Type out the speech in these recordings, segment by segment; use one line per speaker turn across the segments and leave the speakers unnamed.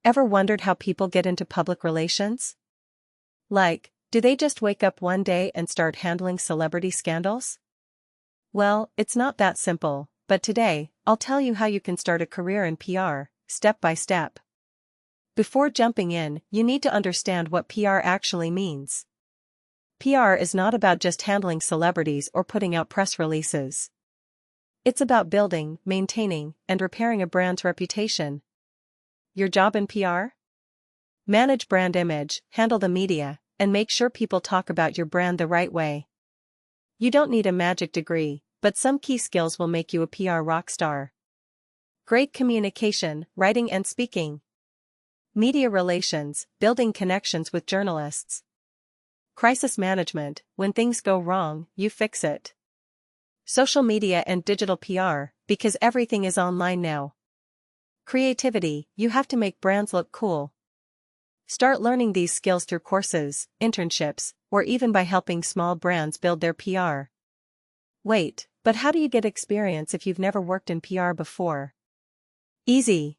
Ever wondered how people get into public relations? Like, do they just wake up one day and start handling celebrity scandals? Well, it's not that simple, but today, I'll tell you how you can start a career in PR, step by step. Before jumping in, you need to understand what PR actually means. PR is not about just handling celebrities or putting out press releases. It's about building, maintaining, and repairing a brand's reputation. Your job in PR? Manage brand image, handle the media, and make sure people talk about your brand the right way. You don't need a magic degree, but some key skills will make you a PR rock star. Great communication, writing and speaking. Media relations, building connections with journalists. Crisis management, when things go wrong, you fix it. Social media and digital PR, because everything is online now. Creativity, you have to make brands look cool. Start learning these skills through courses, internships, or even by helping small brands build their PR. Wait, but how do you get experience if you've never worked in PR before? Easy.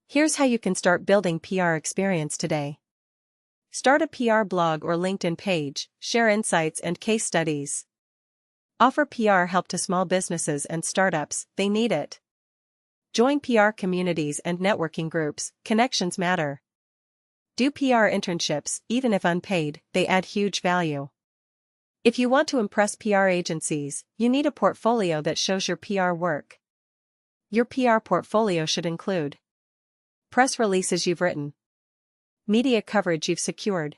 Here's how you can start building PR experience today. Start a PR blog or LinkedIn page, share insights and case studies. Offer PR help to small businesses and startups, they need it. Join PR communities and networking groups, connections matter. Do PR internships, even if unpaid, they add huge value. If you want to impress PR agencies, you need a portfolio that shows your PR work. Your PR portfolio should include press releases you've written, media coverage you've secured,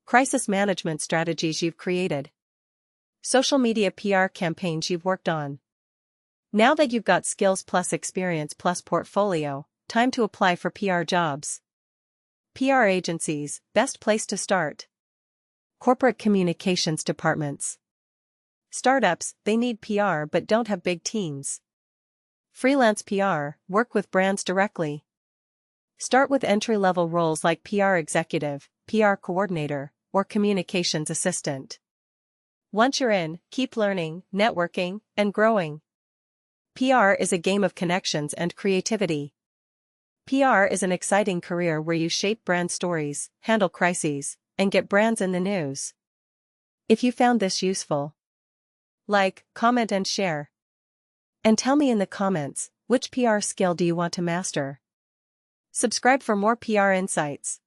crisis management strategies you've created, social media PR campaigns you've worked on. Now that you've got skills plus experience plus portfolio, time to apply for PR jobs. PR agencies, best place to start. Corporate communications departments. Startups, they need PR but don't have big teams. Freelance PR, work with brands directly. Start with entry-level roles like PR executive, PR coordinator, or communications assistant. Once you're in, keep learning, networking, and growing. PR is a game of connections and creativity. PR is an exciting career where you shape brand stories, handle crises, and get brands in the news. If you found this useful, like, comment and share. And tell me in the comments, which PR skill do you want to master? Subscribe for more PR insights.